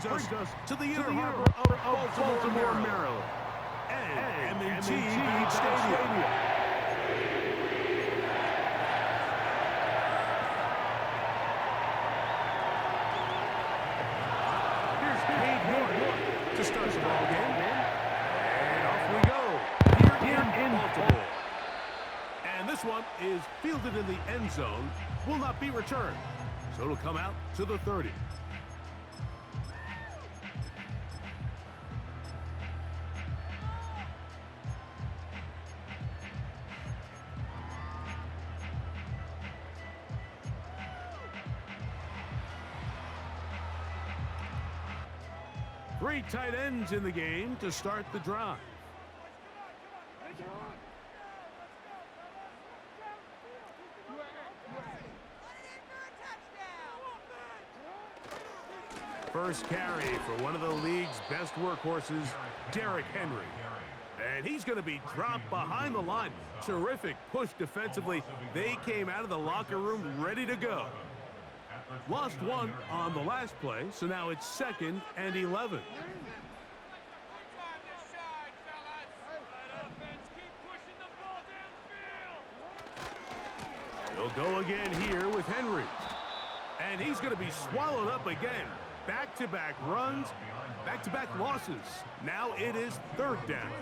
brings us to the inner harbor of Baltimore, Maryland, and M&T Bank Stadium. To start the ball game. And off we go. Here in Baltimore. And this one is fielded in the end zone. Will not be returned. So it'll come out to the 30. Three tight ends in the game to start the drive. First carry for one of the league's best workhorses, Derrick Henry. And he's going to be dropped behind the line. Terrific push defensively. They came out of the locker room ready to go. Lost one on the last play, so now it's 2nd and 11. He'll go again here with Henry. And he's going to be swallowed up again. Back-to-back runs, back-to-back losses. Now it is 3rd down.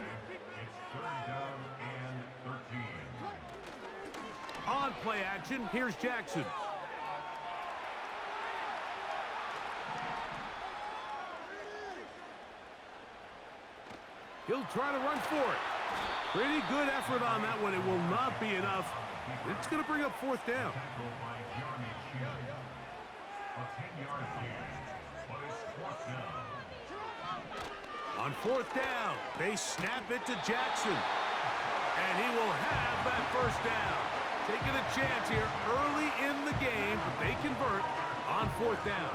On play action, here's Jackson. He'll try to run for it. Pretty good effort on that one. It will not be enough. It's going to bring up 4th down. On 4th down, they snap it to Jackson. And he will have that 1st down. Taking a chance here early in the game, but they convert on 4th down.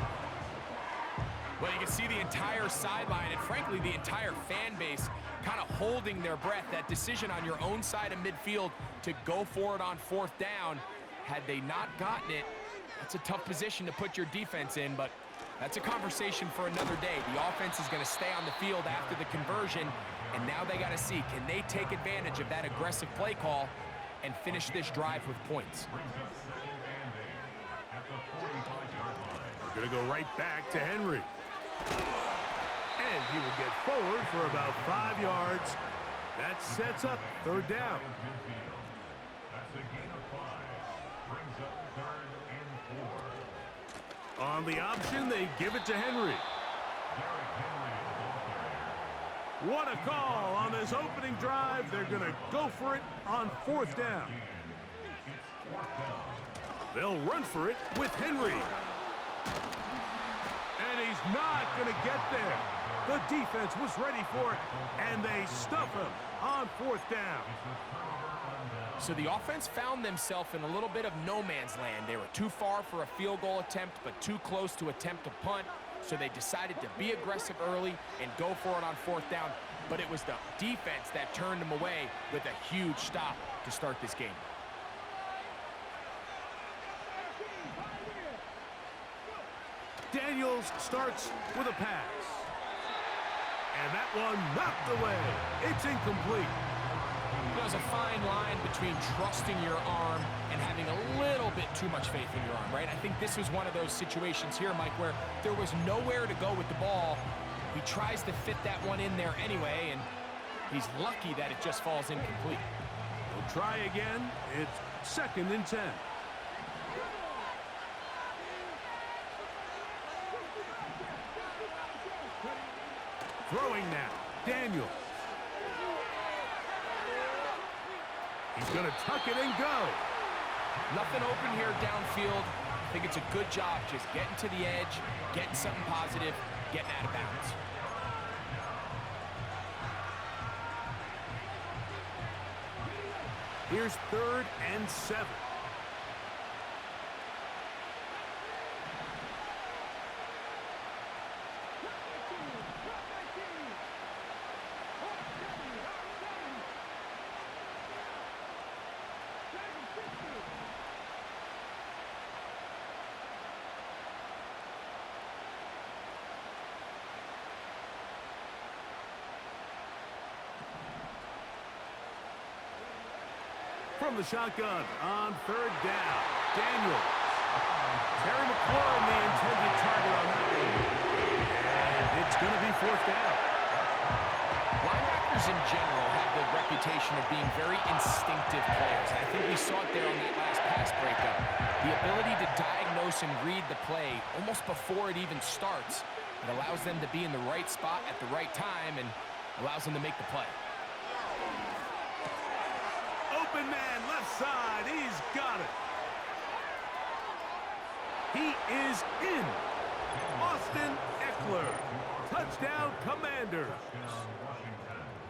Well, you can see the entire sideline and, frankly, the entire fan base kind of holding their breath. That decision on your own side of midfield to go for it on 4th down, had they not gotten it, that's a tough position to put your defense in, but that's a conversation for another day. The offense is going to stay on the field after the conversion, and now they got to see, can they take advantage of that aggressive play call and finish this drive with points? We're going to go right back to Henry. And he will get forward for about 5 yards. That sets up 3rd down. On the option, they give it to Henry. What a call on this opening drive. They're going to go for it on 4th down. They'll run for it with Henry. And he's not going to get there. The defense was ready for it, and they stuff him on 4th down. So the offense found themselves in a little bit of no man's land. They were too far for a field goal attempt, but too close to attempt a punt. So they decided to be aggressive early and go for it on 4th down. But it was the defense that turned them away with a huge stop to start this game. Daniels starts with a pass. And that one knocked away. It's incomplete. There's a fine line between trusting your arm and having a little bit too much faith in your arm, right? I think this was one of those situations here, Mike, where there was nowhere to go with the ball. He tries to fit that one in there anyway, and he's lucky that it just falls incomplete. He'll try again. It's 2nd and 10. Throwing now, Daniels. He's going to tuck it and go. Nothing open here downfield. I think it's a good job just getting to the edge, getting something positive, getting out of bounds. Here's 3rd and 7. From the shotgun on third down, Daniels. Terry McLaurin, the intended target on that one. And it's going to be fourth down. Linebackers in general have the reputation of being very instinctive players. And I think we saw it there on that last pass breakup. The ability to diagnose and read the play almost before it even starts. It allows them to be in the right spot at the right time and allows them to make the play. Open man, left side. He's got it. He is in. Austin Eckler. Touchdown, Commanders.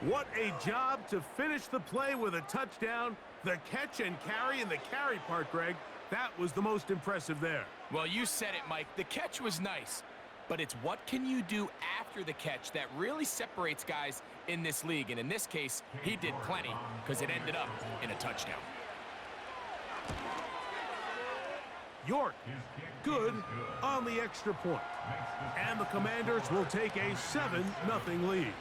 What a job to finish the play with a touchdown. The catch and carry, and the carry part, Greg, that was the most impressive there. Well, you said it, Mike. The catch was nice, but it's what can you do after the catch that really separates guys in this league. And in this case, he did plenty because it ended up in a touchdown. York, good on the extra point. And the Commanders will take a 7-0 lead.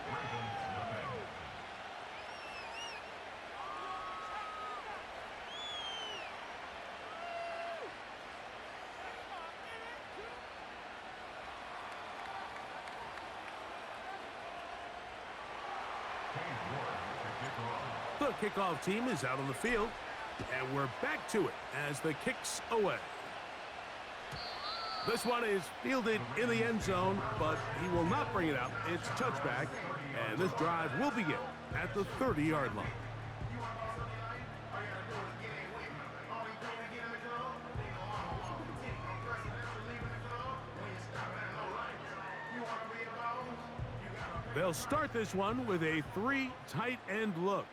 The kickoff team is out on the field, and we're back to it as the kick's away. This one is fielded in the end zone, but he will not bring it out. It's touchback, and this drive will begin at the 30-yard line. They'll start this one with a 3 tight end look.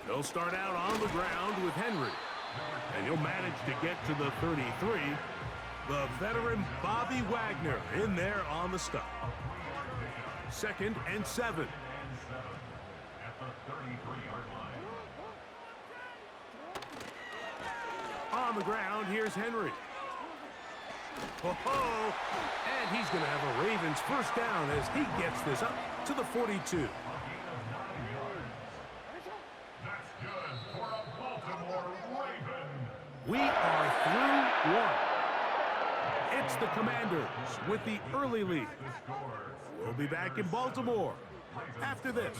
They'll start out on the ground with Henry. And he'll manage to get to the 33. The veteran Bobby Wagner in there on the stop. 2nd and 7. On the ground, here's Henry. Oh, and he's going to have a Ravens first down as he gets this up to the 42. We are through one. It's the Commanders with the early lead. We'll be back in Baltimore after this.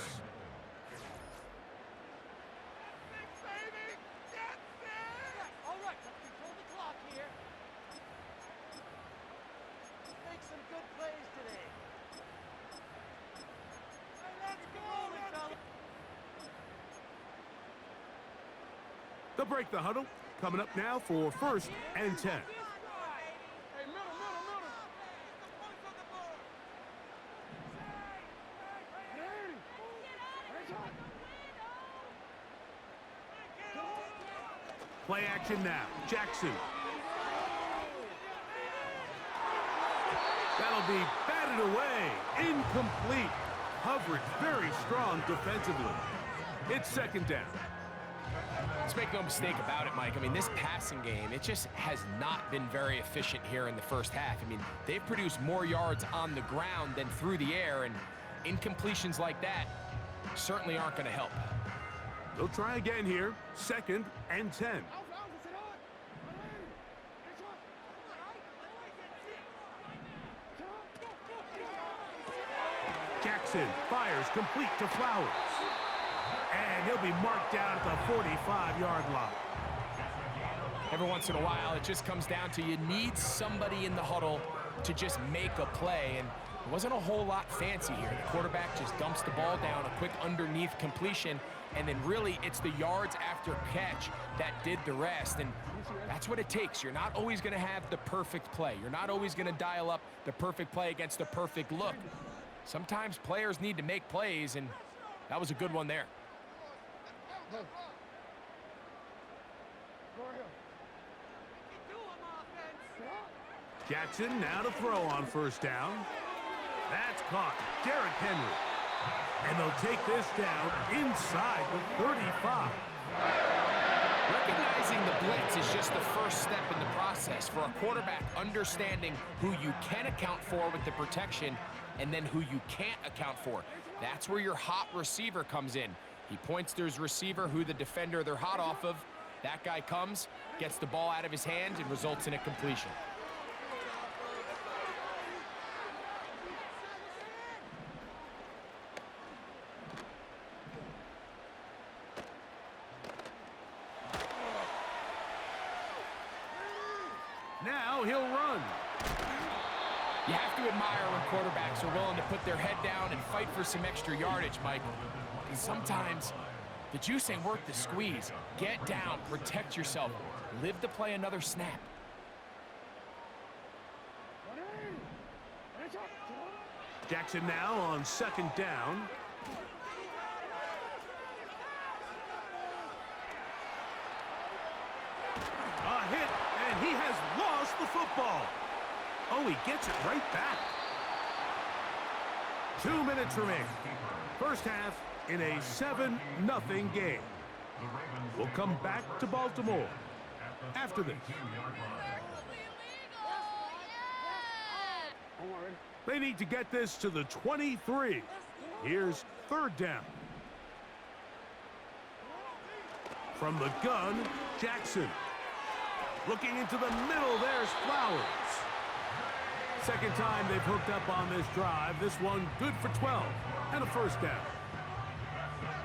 All right, let's control the clock here. Make some good plays today. Let's go, fella. They'll break the huddle. Coming up now for 1st and 10. Play action now. Jackson. That'll be batted away. Incomplete. Coverage very strong defensively. It's 2nd down. Let's make no mistake about it, Mike. I mean, this passing game, it just has not been very efficient here in the first half. I mean, they've produced more yards on the ground than through the air, and incompletions like that certainly aren't going to help. They'll try again here. 2nd and 10. Jackson fires complete to Flowers. And he'll be marked down at the 45-yard line. Every once in a while, it just comes down to you need somebody in the huddle to just make a play, and it wasn't a whole lot fancy here. The quarterback just dumps the ball down, a quick underneath completion, and then really it's the yards after catch that did the rest, and that's what it takes. You're not always going to have the perfect play. You're not always going to dial up the perfect play against the perfect look. Sometimes players need to make plays, and that was a good one there. Jackson now to throw on 1st down. That's caught. Derrick Henry. And they'll take this down inside the 35. Recognizing the blitz is just the first step in the process for a quarterback understanding who you can account for with the protection and then who you can't account for. That's where your hot receiver comes in. He points to his receiver, who the defender they're hot off of. That guy comes, gets the ball out of his hand, and results in a completion. Now he'll run. You have to admire when quarterbacks are willing to put their head down and fight for some extra yardage, Mike. And sometimes the juice ain't worth the squeeze. Get down, protect yourself, live to play another snap. Jackson now on second down. A hit, and he has lost the football. Oh, he gets it right back. 2 minutes remaining. First half in a 7-0 game. We'll come back to Baltimore after this. They need to get this to the 23. Here's third down. From the gun, Jackson. Looking into the middle, there's Flowers. Second time they've hooked up on this drive. This one good for 12 and a first down.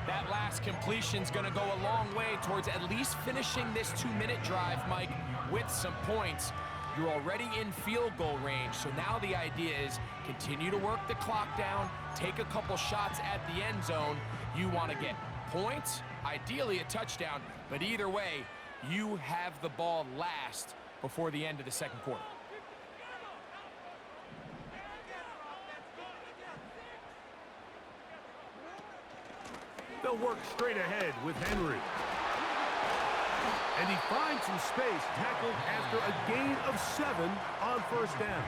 That last completion's going to go a long way towards at least finishing this 2-minute drive, Mike, with some points. You're already in field goal range, so now the idea is continue to work the clock down, take a couple shots at the end zone. You want to get points, ideally a touchdown, but either way, you have the ball last before the end of the second quarter. They'll work straight ahead with Henry. And he finds some space, tackled after a gain of 7 on first down.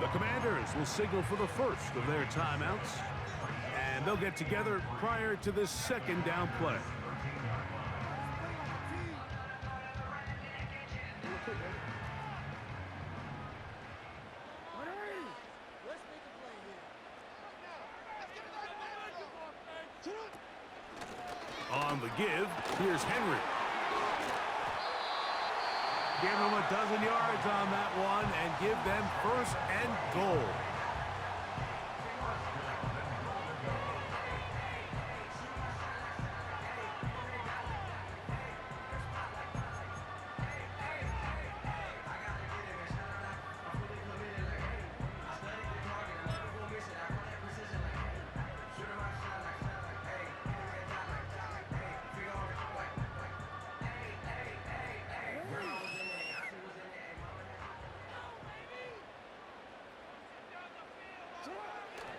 The Commanders will signal for the first of their timeouts, and they'll get together prior to this second down play. On the give, here's Henry. Give them a dozen yards on that one and give them first and goal.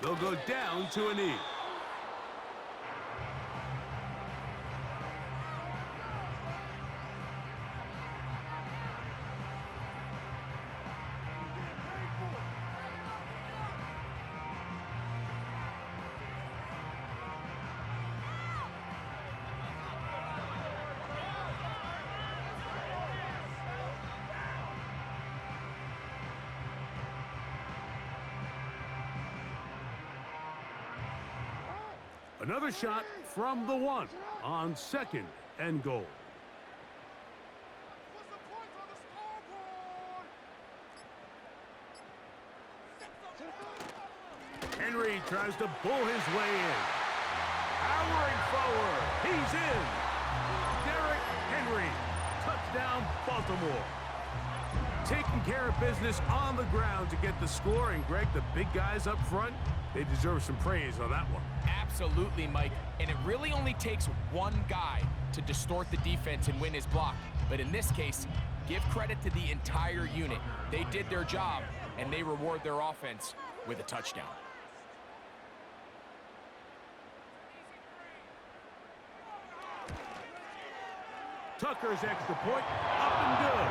They'll go down to a knee. Another shot from the 1 on second and goal. Henry tries to pull his way in. Powering forward. He's in. Derrick Henry. Touchdown, Baltimore. Taking care of business on the ground to get the score. And, Greg, the big guys up front, they deserve some praise on that one. Absolutely, Mike. And it really only takes one guy to distort the defense and win his block. But in this case, give credit to the entire unit. They did their job, and they reward their offense with a touchdown. Tucker's extra point, up and good.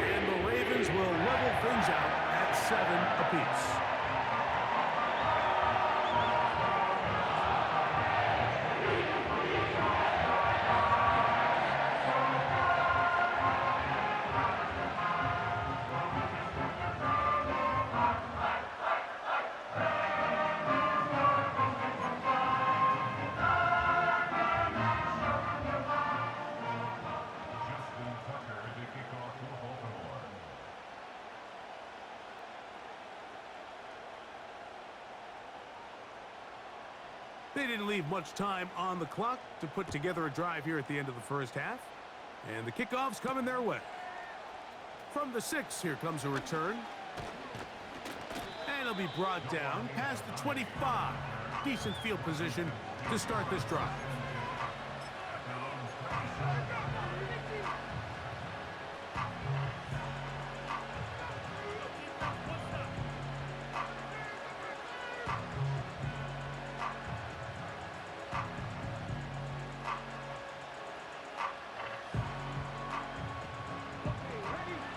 And the Ravens will level things out at 7 apiece. They didn't leave much time on the clock to put together a drive here at the end of the first half. And the kickoff's coming their way. From the 6, here comes a return. And it'll be brought down past the 25. Decent field position to start this drive.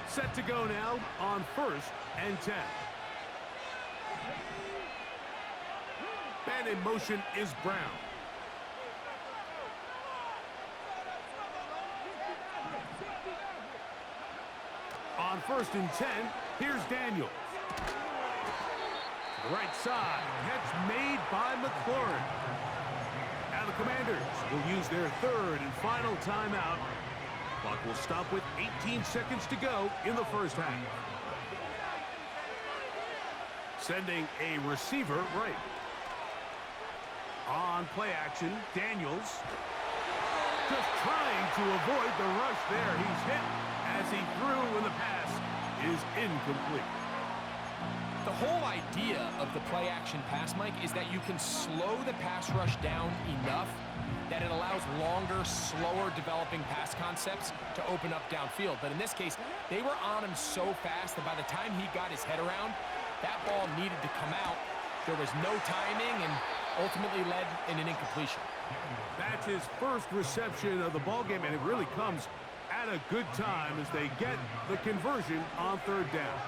Set to go now on 1st and 10. And in motion is Brown. On 1st and 10, here's Daniels. To the right side, catch made by McLaurin. Now the Commanders will use their 3rd and final timeout. Clock will stop with 18 seconds to go in the first half. Sending a receiver right. On play action, Daniels just trying to avoid the rush there. He's hit as he threw when the pass is incomplete. The whole idea of the play action pass, Mike, is that you can slow the pass rush down enough that it allows longer, slower developing pass concepts to open up downfield. But in this case, they were on him so fast that by the time he got his head around, that ball needed to come out. There was no timing and ultimately led in an incompletion. That's his first reception of the ballgame, and it really comes at a good time as they get the conversion on 3rd down.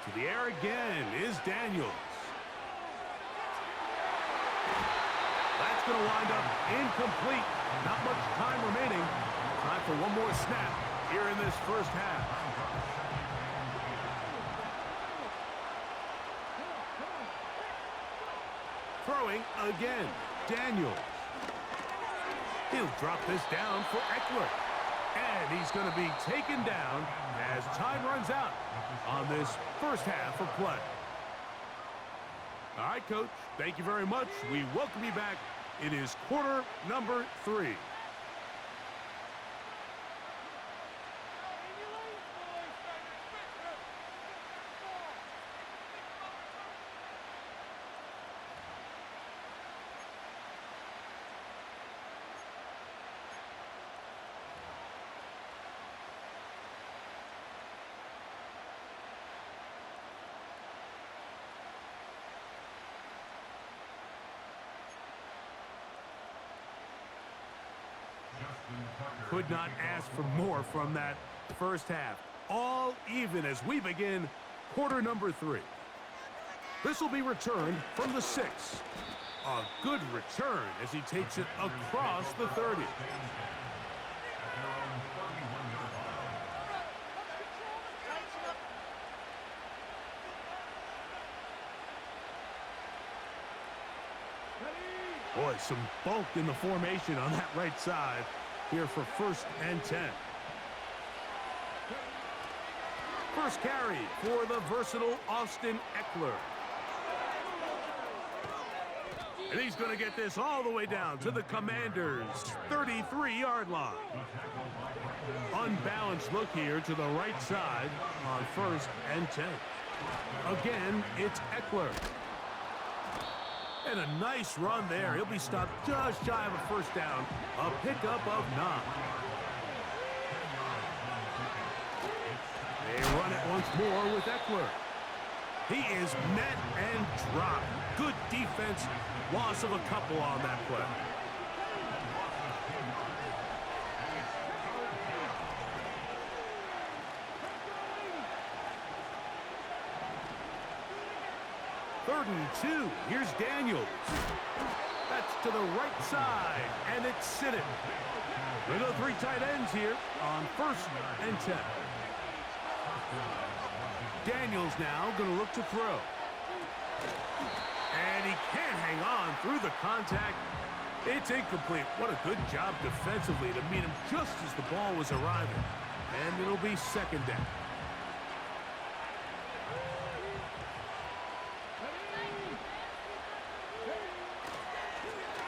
To the air again is Daniels. That's going to wind up incomplete. Not much time remaining. Time for one more snap here in this first half. Throwing again, Daniels. He'll drop this down for Eckler. And he's going to be taken down as time runs out on this first half of play. All right, Coach, thank you very much. We welcome you back. It is quarter number 3. Could not ask for more from that first half. All even as we begin quarter number 3. This will be returned from the 6. A good return as he takes it across the 30. Boy, some bulk in the formation on that right side here for 1st and 10. First carry for the versatile Austin Eckler. And he's going to get this all the way down to the Commanders' 33-yard line. Unbalanced look here to the right side on 1st and 10. Again, it's Eckler. And a nice run there. He'll be stopped just shy of a first down. A pickup of 9. They run it once more with Eckler. He is met and dropped. Good defense. Loss of a couple on that play. Third and 2. Here's Daniels. That's to the right side, and it's Sidden. We go 3 tight ends here on 1st and 10. Daniels now going to look to throw. And he can't hang on through the contact. It's incomplete. What a good job defensively to meet him just as the ball was arriving. And it'll be 2nd down.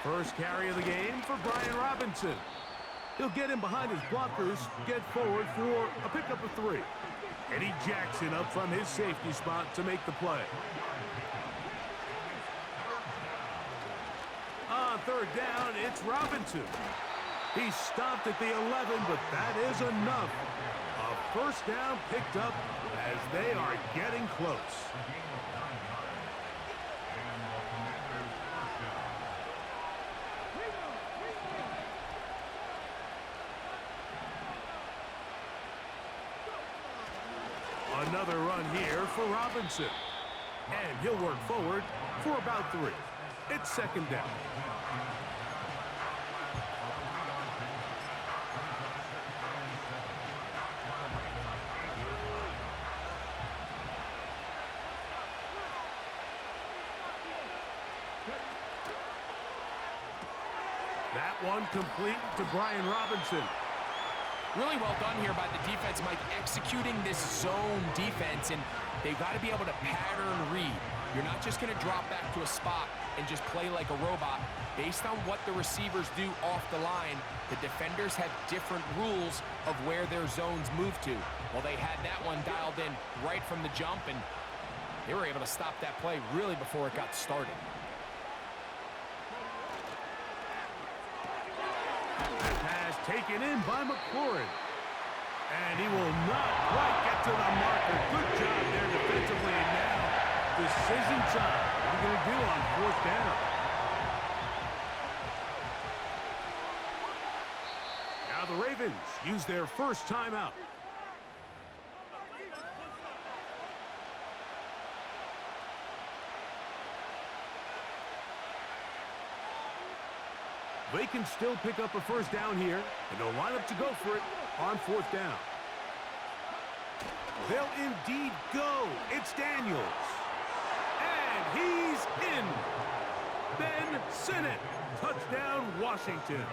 First carry of the game for Brian Robinson. He'll get in behind his blockers, get forward for a pickup of 3. Eddie Jackson up from his safety spot to make the play. On third down, it's Robinson. He stopped at the 11, but that is enough. A first down picked up as they are getting close. Another run here for Robinson. And he'll work forward for about 3. It's second down. That one complete to Brian Robinson. Really well done here by the defense, Mike, executing this zone defense, and they've got to be able to pattern read. You're not just going to drop back to a spot and just play like a robot. Based on what the receivers do off the line, the defenders have different rules of where their zones move to. Well, they had that one dialed in right from the jump, and they were able to stop that play really before it got started. Taken in by McLaurin. And he will not quite get to the marker. Good job there defensively. And now, decision time. What are you going to do on fourth down? Now the Ravens use their first timeout. They can still pick up a first down here, and they'll line up to go for it on fourth down. They'll indeed go. It's Daniels. And he's in. Ben Sinnott. Touchdown, Washington.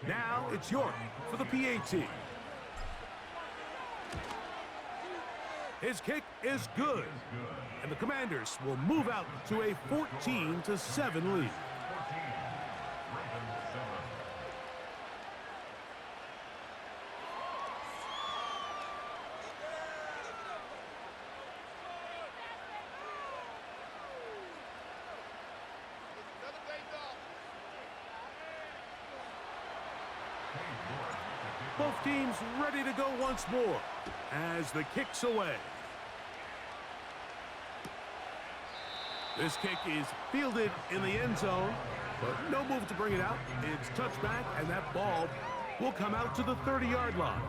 Now it's York for the PAT. His kick is good, and the Commanders will move out to a 14-7 lead. Both teams ready to go once more as the kick's away. This kick is fielded in the end zone, but no move to bring it out. It's touchback, and that ball will come out to the 30-yard line.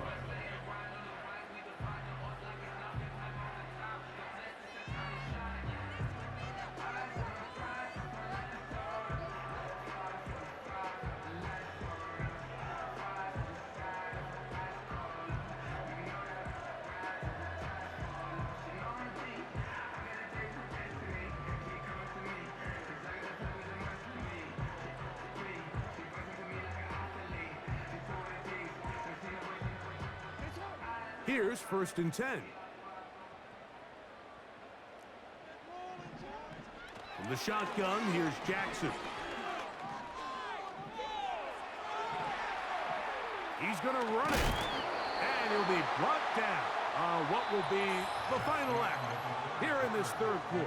Here's first and 10. From the shotgun, here's Jackson. He's going to run it. And he'll be brought down on what will be the final act here in this third quarter.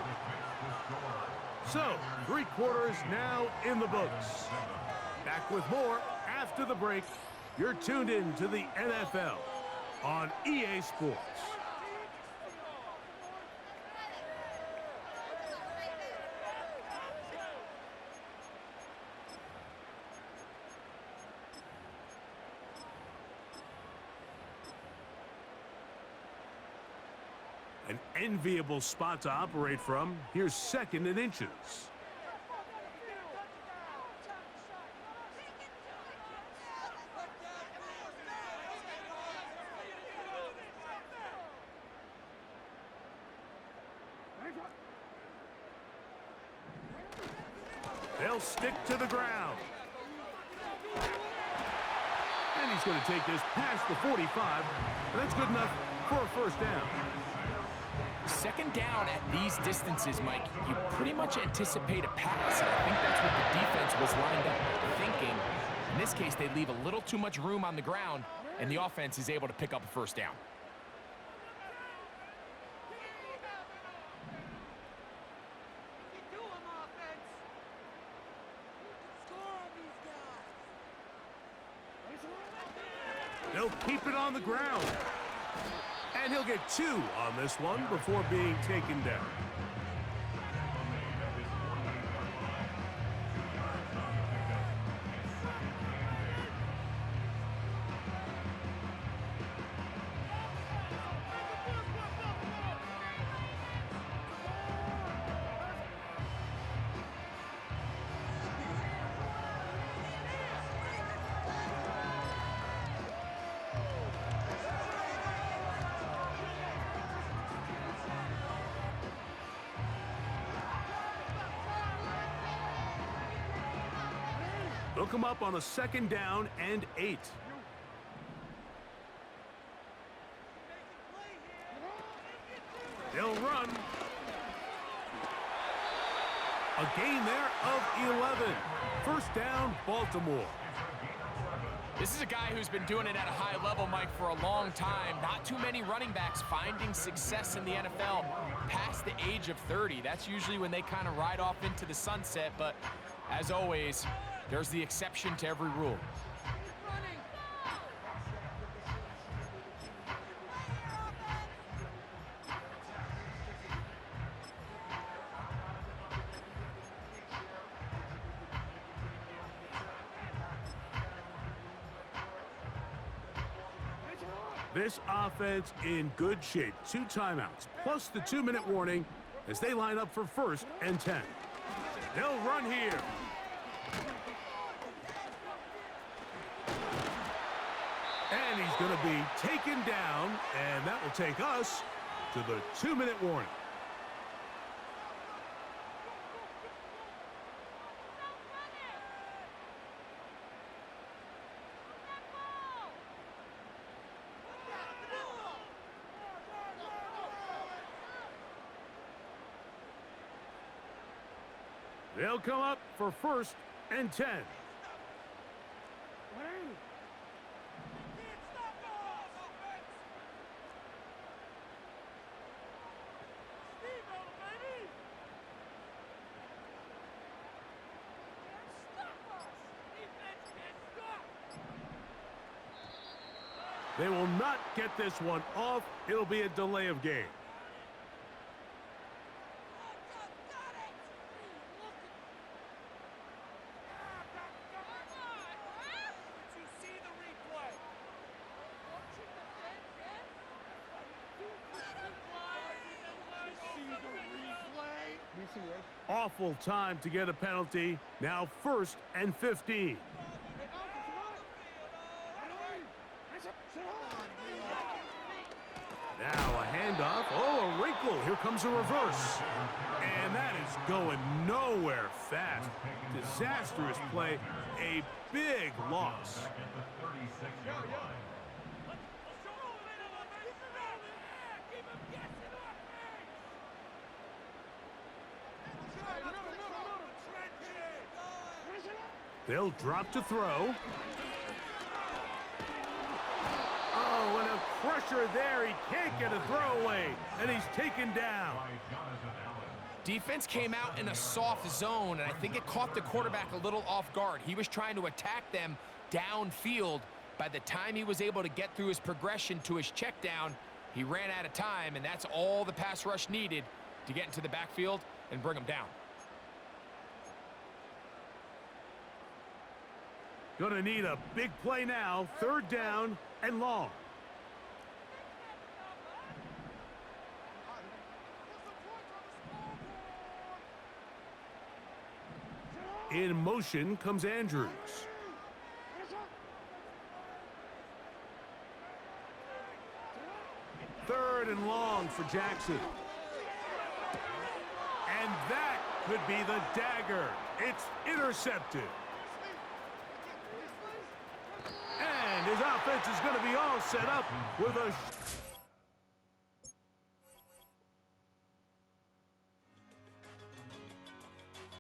So, 3 quarters now in the books. Back with more after the break. You're tuned in to the NFL on EA Sports. An enviable spot to operate from. Here's second and inches. They'll stick to the ground. And And he's going to take this past the 45. And that's good enough for a first down. Second down at these distances, Mike, you pretty much anticipate a pass. And I think that's what the defense was lined up thinking. In this case, they leave a little too much room on the ground, and the offense is able to pick up a first down. They'll keep it on the ground. And he'll get 2 on this one before being taken down. They'll come up on a second down and 8. They'll run. A gain there of 11. First down, Baltimore. This is a guy who's been doing it at a high level, Mike, for a long time. Not too many running backs finding success in the NFL past the age of 30. That's usually when they kind of ride off into the sunset, but as always, there's the exception to every rule. This offense in good shape. 2 timeouts, plus the 2-minute warning as they line up for first and 10. They'll run here. And he's going to be taken down, and that will take us to the 2-minute warning. They'll come up for first and 10. They will not get this one off. It'll be a delay of game. Awful time to get a penalty. Now first and 15. Now a handoff. Oh, a wrinkle. Here comes a reverse. And that is going nowhere fast. Disastrous play. A big loss. They'll drop to throw. Oh, and a pressure there. He can't get a throwaway, and he's taken down. Defense came out in a soft zone, and I think it caught the quarterback a little off guard. He was trying to attack them downfield. By the time he was able to get through his progression to his check down, he ran out of time, and that's all the pass rush needed to get into the backfield and bring him down. Gonna need a big play now. Third down and long. In motion comes Andrews. Third and long for Jackson. And that could be the dagger. It's intercepted. And is offense is going to be all set up with a...